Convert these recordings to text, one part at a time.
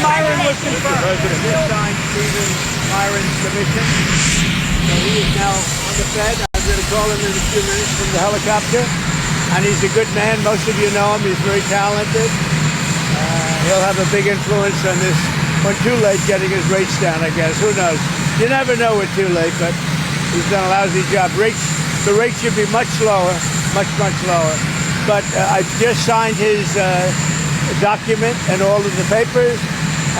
Myron was confirmed. President just signed Stephen Myron's commission. So he is now on the Fed. I'm going to call him in a few minutes from the helicopter. And he's a good man. Most of you know him. He's very talented. He'll have a big influence on this. When too late, getting his rates down, I guess. Who knows? You never know with too late, but he's done a lousy job. The rates should be much lower, much lower. But I've just signed his document and all of the papers,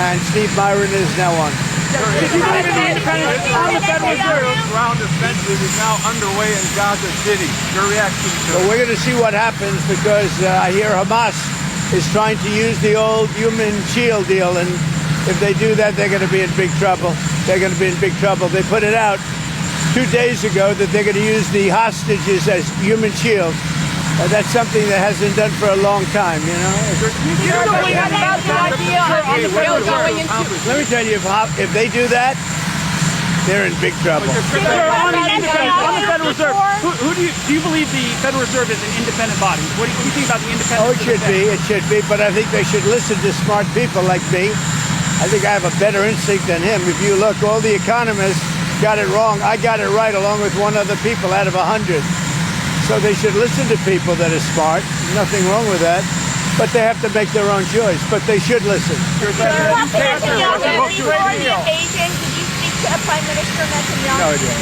and Steve Myron is now on. Did you believe in the independence of the Federal Reserve? Ground offensive is now underway in Gaza City. Your reaction to So we're going to see what happens, because I hear Hamas is trying to use the old human shield deal, and if they do that, they're going to be in big trouble. They're going to be in big trouble. They put it out 2 days ago that they're going to use the hostages as human shields. That's something that hasn't done for a long time, you know. You don't really have about the idea of the real going into... Let me tell you, if they do that, they're in big trouble. On the Federal Reserve, do you believe the Federal Reserve is an independent body? What do you think about the independence? Oh, it should be, but I think they should listen to smart people like me. I think I have a better instinct than him. If you look, all the economists got it wrong. I got it right, along with one other people out of 100. So they should listen to people that are smart. Nothing wrong with that. But they have to make their own choice. But they should listen. Prime Minister Netanyahu? No idea.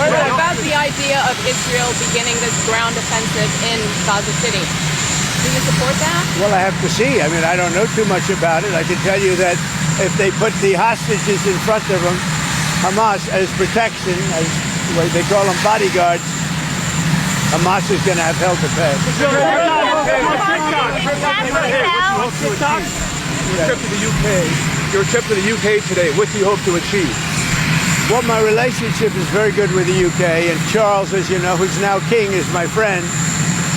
What about the idea of Israel beginning this ground offensive in Gaza City? Do you support that? Well, I have to see. I mean, I don't know too much about it. I can tell you that if they put the hostages in front of them, Hamas, as protection, as they call them bodyguards, Hamas is going to have hell to pay. Your trip to the UK today, what do you hope to achieve? Well, my relationship is very good with the UK, and Charles, as you know, who's now king, is my friend.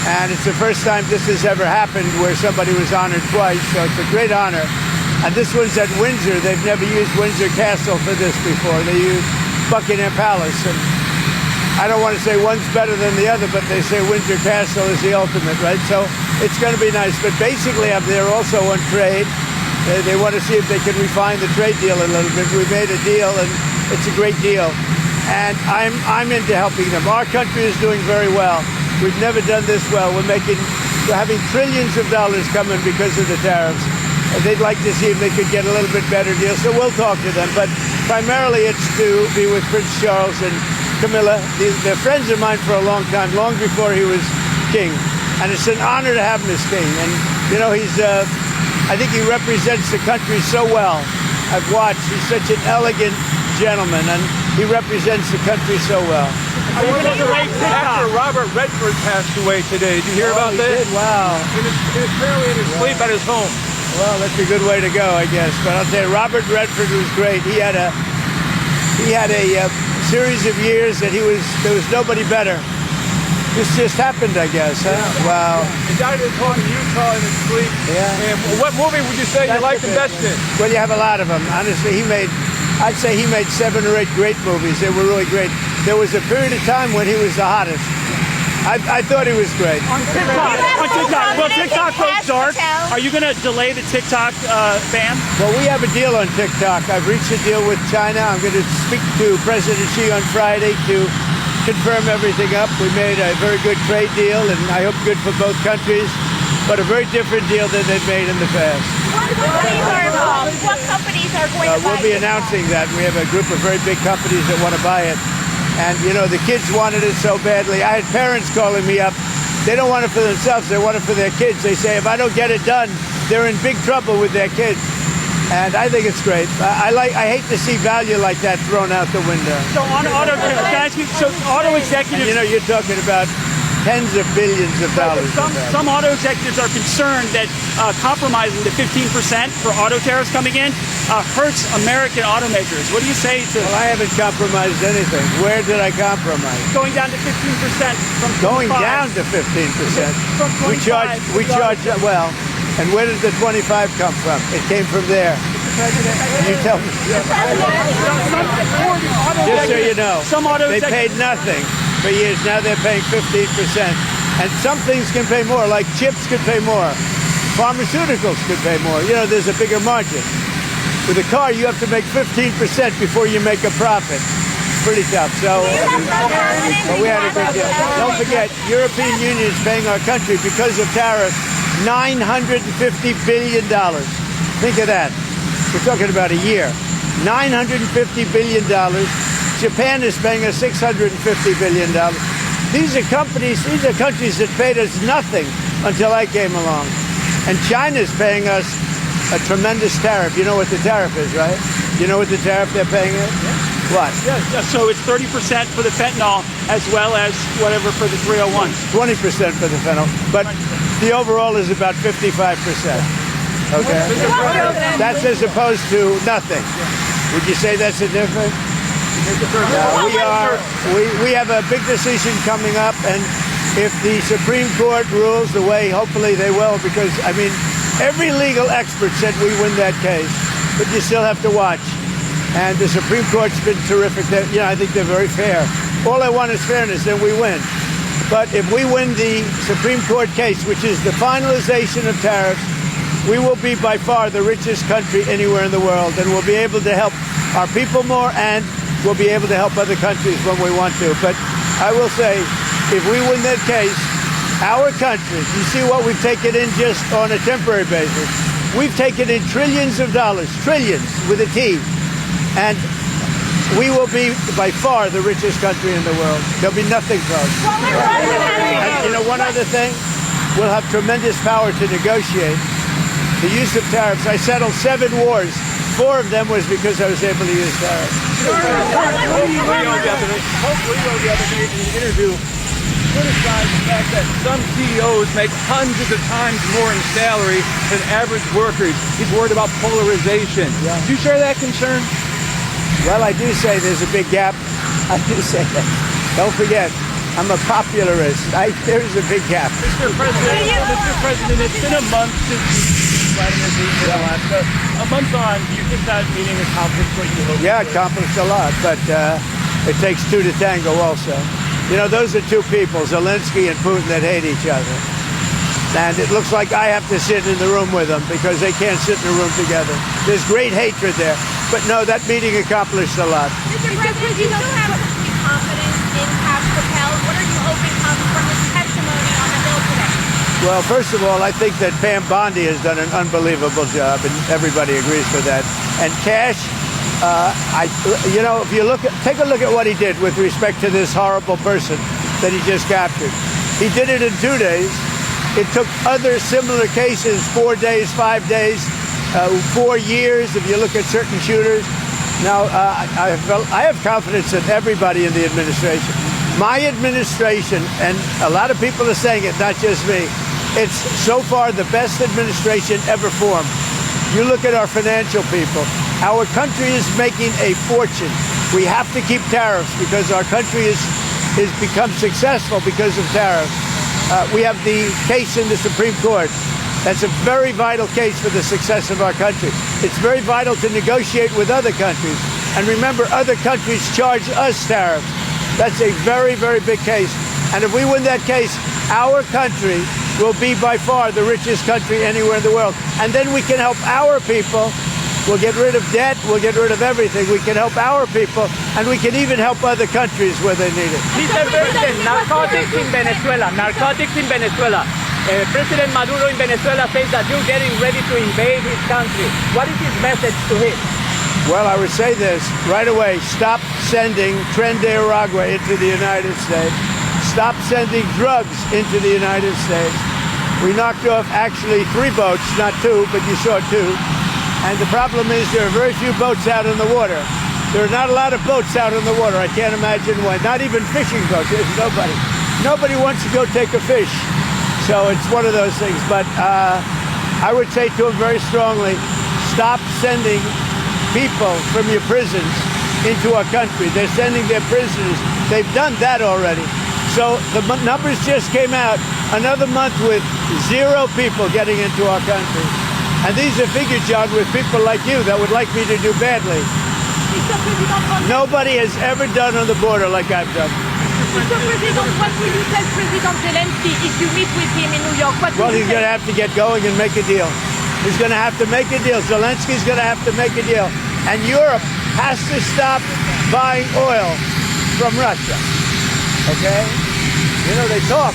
And it's the first time this has ever happened where somebody was honored twice, so it's a great honor. And this one's at Windsor. They've never used Windsor Castle for this before. They used Buckingham Palace. And I don't want to say one's better than the other, but they say Windsor Castle is the ultimate, right? So it's going to be nice. But basically, I'm there also on trade. They want to see if they can refine the trade deal a little bit. We made a deal, and it's a great deal. And I'm into helping them. Our country is doing very well. We've never done this well. We're having trillions of dollars coming because of the tariffs. They'd like to see if they could get a little bit better deal. So we'll talk to them. But primarily it's to be with Prince Charles and Camilla. They're friends of mine for a long time, long before he was king. And it's an honor to have him as king. And, you know, I think he represents the country so well. I've watched. He's such an elegant gentleman, and he represents the country so well. Actor Robert Redford passed away today. Did you hear about that? Wow. Apparently in his sleep at his home. Well, that's a good way to go, I guess. But I'll tell you, Robert Redford was great. He had a series of years that there was nobody better. This just happened, I guess, huh? Yeah. Wow. He died at his home in Utah in his sleep. Yeah. And what movie would you say you liked the best in? Well, you have a lot of them. Honestly, I'd say he made 7 or 8 great movies. They were really great. There was a period of time when he was the hottest. I thought he was great. On TikTok. Well, TikTok goes dark. Are you going to delay the TikTok ban? Well, we have a deal on TikTok. I've reached a deal with China. I'm going to speak to President Xi on Friday to confirm everything up. We made a very good trade deal, and I hope good for both countries, but a very different deal than they've made in the past. What companies are involved? What companies are going to buy We'll be announcing that. We have a group of very big companies that want to buy it. And, you know, the kids wanted it so badly. I had parents calling me up. They don't want it for themselves. They want it for their kids. They say, if I don't get it done, they're in big trouble with their kids. And I think it's great. I hate to see value like that thrown out the window. So on auto, can I ask you, so auto executives... And, you know, you're talking about tens of billions of dollars. Some auto executives are concerned that compromising the 15% for auto tariffs coming in hurts American automakers. What do you say to... Well, I haven't compromised anything. Where did I compromise? Going down to 15% from 25. Going down to 15%. From 25. We charge, well, and where did the 25 come from? It came from there. You tell me. Just so you know, they paid nothing for years. Now they're paying 15%. And some things can pay more, like chips could pay more. Pharmaceuticals could pay more. You know, there's a bigger margin. With a car, you have to make 15% before you make a profit. It's pretty tough. So, but we had a big deal. Don't forget, European Union is paying our country because of tariffs $950 billion. Think of that. We're talking about a year. $950 billion. Japan is paying us $650 billion. These are countries that paid us nothing until I came along. And China's paying us a tremendous tariff. You know what the tariff is, right? You know what the tariff they're paying us? What? Yeah, so it's 30% for the fentanyl as well as whatever for the 301. 20% for the fentanyl. But the overall is about 55%. Okay? That's as opposed to nothing. Would you say that's a difference? We have a big decision coming up, and if the Supreme Court rules the way hopefully they will, because, I mean, every legal expert said we win that case, but you still have to watch. And the Supreme Court's been terrific. I think they're very fair. All I want is fairness, then we win. But if we win the Supreme Court case, which is the finalization of tariffs, we will be by far the richest country anywhere in the world, and we'll be able to help our people more, and we'll be able to help other countries when we want to. But I will say, if we win that case, our country, you see what we've taken in just on a temporary basis. We've taken in trillions of dollars, trillions with a T, and we will be by far the richest country in the world. There'll be nothing close. And you know, one other thing, we'll have tremendous power to negotiate. The use of tariffs, I settled 7 wars. 4 of them was because I was able to use tariffs. Hopefully, the other day in the interview, criticized the fact that some CEOs make hundreds of times more in salary than average workers. He's worried about polarization. Yeah. Do you share that concern? Well, I do say there's a big gap. I do say that. Don't forget, I'm a popularist. There's a big gap. Mr. President, it's been a month since Vladimir Putin in Alaska. A month on, do you think that meeting accomplished what you hoped? Yeah, accomplished a lot, but it takes 2 to tango also. You know, those are 2 people, Zelensky and Putin, that hate each other. And it looks like I have to sit in the room with them because they can't sit in a room together. There's great hatred there. But no, that meeting accomplished a lot. Mr. President, do you still have complete confidence in Kash Patel? What are you hoping comes from his testimony on the Hill today? Well, first of all, I think that Pam Bondi has done an unbelievable job, and everybody agrees with that. And Kash, if you take a look at what he did with respect to this horrible person that he just captured. He did it in 2 days. It took other similar cases 4 days, 5 days, 4 years. If you look at certain shooters, now I have confidence in everybody in the administration. My administration, and a lot of people are saying it, not just me. It's so far the best administration ever formed. You look at our financial people. Our country is making a fortune. We have to keep tariffs because our country has become successful because of tariffs. We have the case in the Supreme Court. That's a very vital case for the success of our country. It's very vital to negotiate with other countries. And remember, other countries charge us tariffs. That's a very, very big case. And if we win that case, our country will be by far the richest country anywhere in the world. And then we can help our people. We'll get rid of debt. We'll get rid of everything. We can help our people, and we can even help other countries where they need it. Mr. President, narcotics in Venezuela. President Maduro in Venezuela says that you're getting ready to invade his country. What is his message to him? Well, I would say this right away. Stop sending Tren de Aragua into the United States. Stop sending drugs into the United States. We knocked off actually 3 boats, not 2, but you saw 2. And the problem is there are very few boats out in the water. There are not a lot of boats out in the water. I can't imagine why. Not even fishing boats. There's nobody. Nobody wants to go take a fish. So it's one of those things. But I would say to him very strongly, stop sending people from your prisons into our country. They're sending their prisoners. They've done that already. So the numbers just came out. Another month with 0 people getting into our country. And these are figures, John, with people like you that would like me to do badly. Nobody has ever done on the border like I've done. Mr. President, what will you tell President Zelensky if you meet with him in New York? Well, he's going to have to get going and make a deal. is going to have to make a deal. Zelensky's going to have to make a deal. And Europe has to stop buying oil from Russia. Okay? You know, they talk,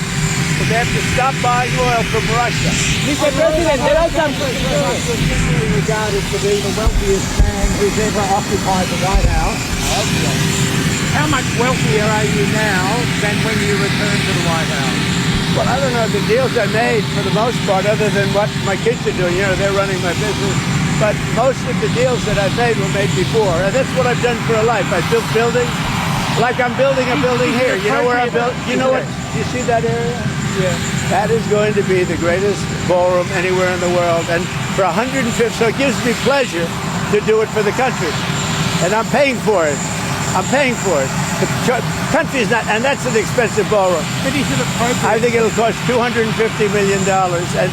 but they have to stop buying oil from Russia. Mr. President, there are some regarded to be the wealthiest man who's ever occupied the White House. How much wealthier are you now than when you returned to the White House? Well, I don't know the deals I made for the most part, other than what my kids are doing. You know, they're running my business. But most of the deals that I've made were made before. And that's what I've done for a life. I built buildings. Like I'm building a building here. You know where I built? You know what? You see that area? Yeah. That is going to be the greatest ballroom anywhere in the world. And for 150, so it gives me pleasure to do it for the country. And I'm paying for it. I'm paying for it. The country's not, and that's an expensive ballroom. But is it appropriate? I think it'll cost $250 million, and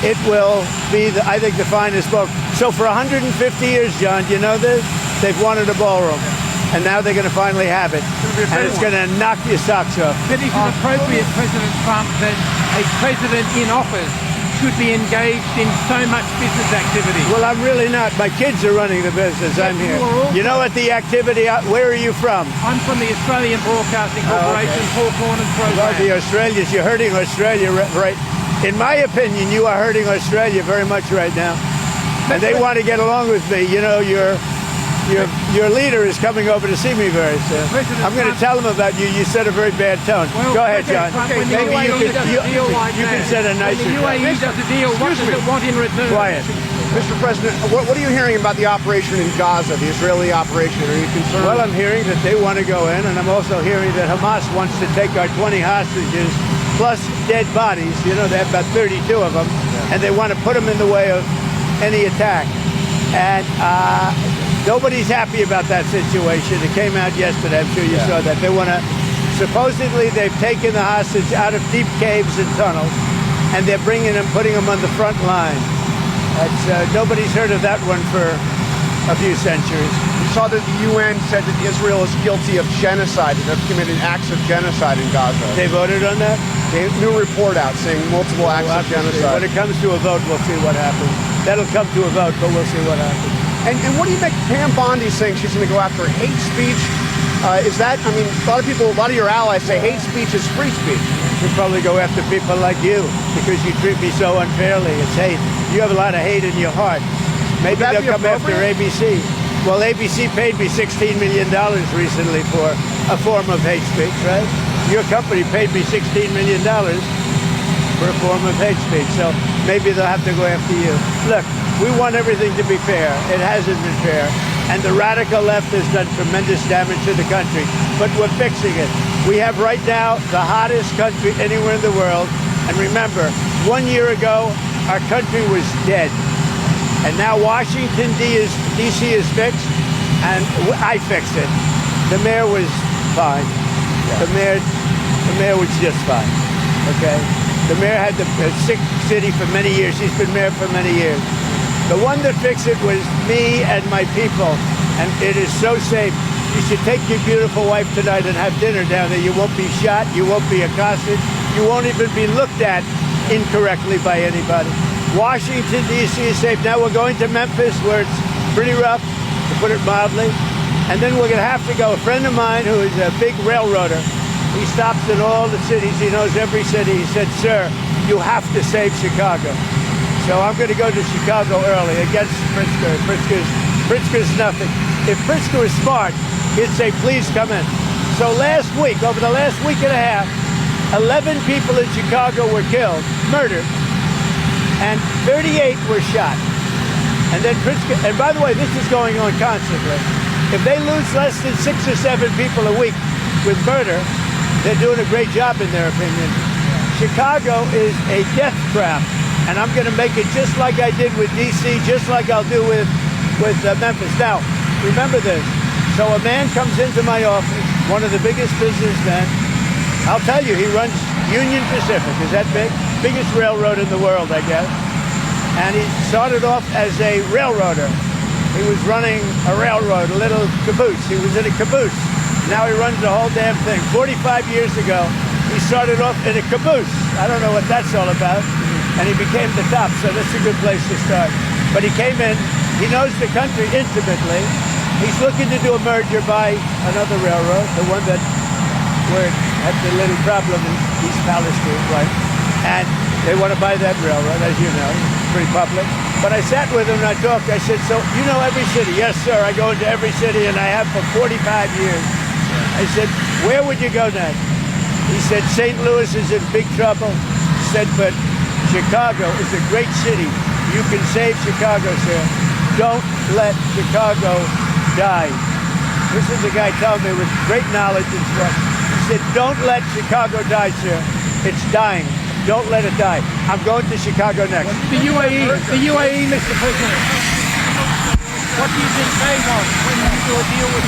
it will be, I think, the finest ballroom. So for 150 years, John, you know this? They've wanted a ballroom, and now they're going to finally have it, and it's going to knock your socks off. But is it appropriate, President Trump, that a president in office should be engaged in so much business activity? Well, I'm really not. My kids are running the business. I'm here. You know what the activity, where are you from? I'm from the Australian Broadcasting Corporation, Four Corners program. Well, the Australians, you're hurting Australia, right? In my opinion, you are hurting Australia very much right now. And they want to get along with me. You know, your leader is coming over to see me very soon. I'm going to tell him about you. You set a very bad tone. Well, go ahead, John. Maybe you can set a nicer tone. When the UAE does a deal, what does it want in return? Quiet. Mr. President, what are you hearing about the operation in Gaza, the Israeli operation? Are you concerned? Well, I'm hearing that they want to go in, and I'm also hearing that Hamas wants to take our 20 hostages, plus dead bodies. You know, they have about 32 of them, and they want to put them in the way of any attack. And nobody's happy about that situation. It came out yesterday. I'm sure you saw that. They want to, supposedly they've taken the hostage out of deep caves and tunnels, and they're bringing them, putting them on the front line. Nobody's heard of that one for a few centuries. We saw that the UN said that Israel is guilty of genocide and have committed acts of genocide in Gaza. They voted on that? They have a new report out saying multiple acts of genocide. When it comes to a vote, we'll see what happens. That'll come to a vote, but we'll see what happens. And what do you make Pam Bondi saying she's going to go after hate speech? Is that, I mean, a lot of your allies say hate speech is free speech. She'll probably go after people like you because you treat me so unfairly. It's hate. You have a lot of hate in your heart. Maybe they'll come after ABC. Well, ABC paid me $16 million recently for a form of hate speech, right? Your company paid me $16 million for a form of hate speech. So maybe they'll have to go after you. Look, we want everything to be fair. It hasn't been fair. And the radical left has done tremendous damage to the country. But we're fixing it. We have right now the hottest country anywhere in the world. And remember, 1 year ago, our country was dead. And now Washington, D.C. is fixed, and I fixed it. The mayor was fine. The mayor was just fine, okay? The mayor had the sick city for many years. He's been mayor for many years. The one that fixed it was me and my people, and it is so safe. You should take your beautiful wife tonight and have dinner down there. You won't be shot. You won't be accosted. You won't even be looked at incorrectly by anybody. Washington, D.C. is safe. Now we're going to Memphis, where it's pretty rough, to put it mildly. And then we're going to have to go. A friend of mine who is a big railroader, he stops in all the cities. He knows every city. He said, sir, you have to save Chicago. So I'm going to go to Chicago early against Pritzker. Pritzker's nothing. If Pritzker was smart, he'd say, please come in. So last week, over the last week and a half, 11 people in Chicago were killed, murdered, and 38 were shot. And then Pritzker, and by the way, this is going on constantly. If they lose less than 6 or 7 people a week with murder, they're doing a great job in their opinion. Chicago is a death trap, and I'm going to make it just like I did with D.C., just like I'll do with Memphis. Now, remember this. So a man comes into my office, one of the biggest businessmen. I'll tell you, he runs Union Pacific. Is that big? Biggest railroad in the world, I guess. And he started off as a railroader. He was running a railroad, a little caboose. He was in a caboose. Now he runs the whole damn thing. 45 years ago, he started off in a caboose. I don't know what that's all about. and he became the top, so that's a good place to start. But he came in, he knows the country intimately. He's looking to do a merger by another railroad, the one that where it had the little problem in East Palestine, right? And they want to buy that railroad, as you know, pretty public. But I sat with him and I talked. I said, so you know every city? Yes, sir. I go into every city, and I have for 45 years. I said, where would you go next? He said, St. Louis is in big trouble. He said, but Chicago is a great city. You can save Chicago, sir. Don't let Chicago die. This is a guy telling me with great knowledge and stuff. He said, don't let Chicago die, sir. It's dying. Don't let it die. I'm going to Chicago next. The UAE, Mr. President. What do you think they want when you do a deal with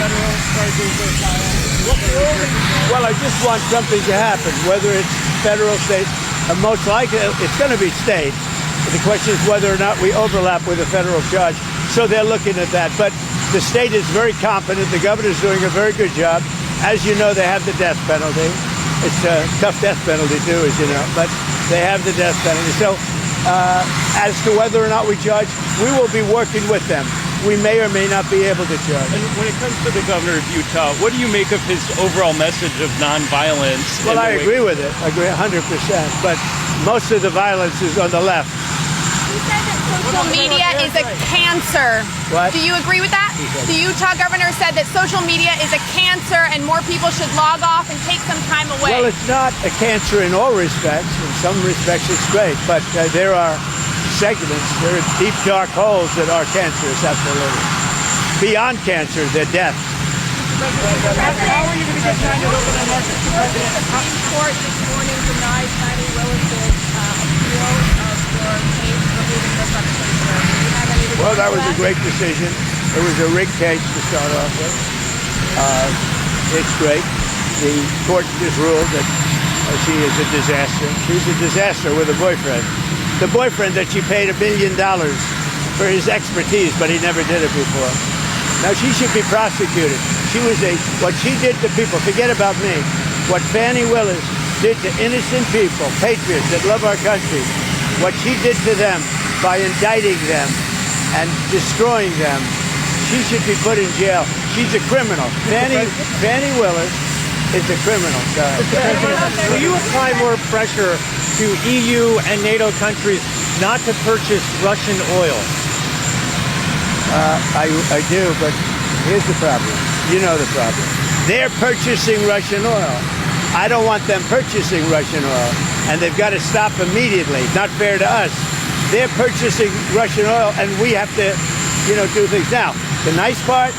federal Well, I just want something to happen, whether it's federal, state, most likely it's going to be state. The question is whether or not we overlap with a federal judge. So they're looking at that. But the state is very competent. The governor's doing a very good job. As you know, they have the death penalty. It's a tough death penalty, too, as you know. But they have the death penalty. So as to whether or not we judge, we will be working with them. We may or may not be able to judge. And when it comes to the governor of Utah, what do you make of his overall message of nonviolence? Well, I agree with it. I agree 100%. But most of the violence is on the left. He said that social media is a cancer. What? Do you agree with that? The Utah governor said that social media is a cancer and more people should log off and take some time away. Well, it's not a cancer in all respects. In some respects, it's great. But there are segments, there are deep, dark holes that are cancerous, absolutely. Beyond cancer, they're death. How are you going to get China to open the market? The Supreme Court this morning denied Patty Willis's appeal of your case removing misrepresentation. Do you have any Well, that was a great decision. It was a rigged case to start off with. It's great. The court just ruled that she is a disaster. She's a disaster with a boyfriend. The boyfriend that she paid $1 billion for his expertise, but he never did it before. Now, she should be prosecuted. What she did to people, forget about me, what Fannie Willis did to innocent people, patriots that love our country, what she did to them by indicting them and destroying them, she should be put in jail. She's a criminal. Fannie Willis is a criminal. Will you apply more pressure to EU and NATO countries not to purchase Russian oil? I do, but here's the problem. You know the problem. They're purchasing Russian oil. I don't want them purchasing Russian oil, and they've got to stop immediately. Not fair to us. They're purchasing Russian oil, and we have to, do things. Now, the nice part,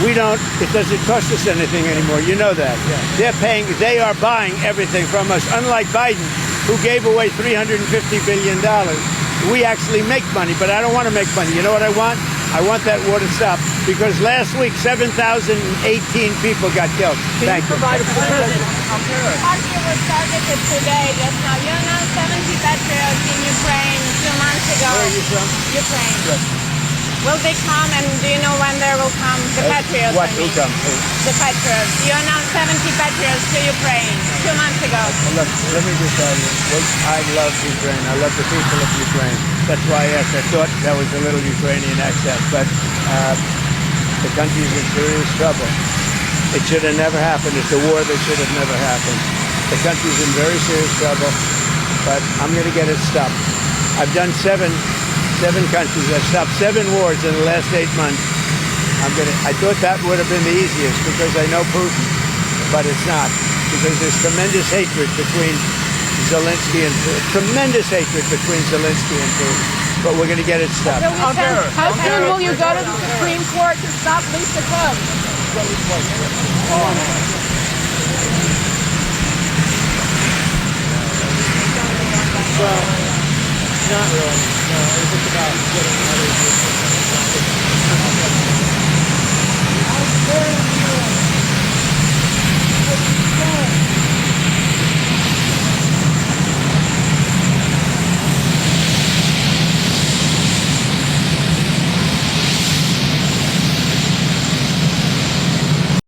it doesn't cost us anything anymore. You know that. Yeah. They are buying everything from us, unlike Biden, who gave away $350 billion. We actually make money, but I don't want to make money. You know what I want? I want that war to stop, because last week 7,018 people got killed. Thank you. Austria was targeted today, just now. You know, 70 patriots in Ukraine 2 months ago. Where are you from? Ukraine. Good. Will they come, and do you know when there will come? The patriots. What will come? The patriots. You announced 70 patriots to Ukraine 2 months ago. Well, look, let me just tell you, I love Ukraine. I love the people of Ukraine. That's why I asked. I thought that was a little Ukrainian accent, but the country's in serious trouble. It should have never happened. It's a war that should have never happened. The country's in very serious trouble, but I'm going to get it stopped. I've done seven countries. I've stopped 7 wars in the last 8 months. I thought that would have been the easiest because I know Putin, but it's not, because there's tremendous hatred between Zelensky and Putin. Tremendous hatred between Zelensky and Putin. But we're going to get it stopped. How soon will you go to the Supreme Court to stop Lisa Cook? Well, not really. No, it's just about getting others.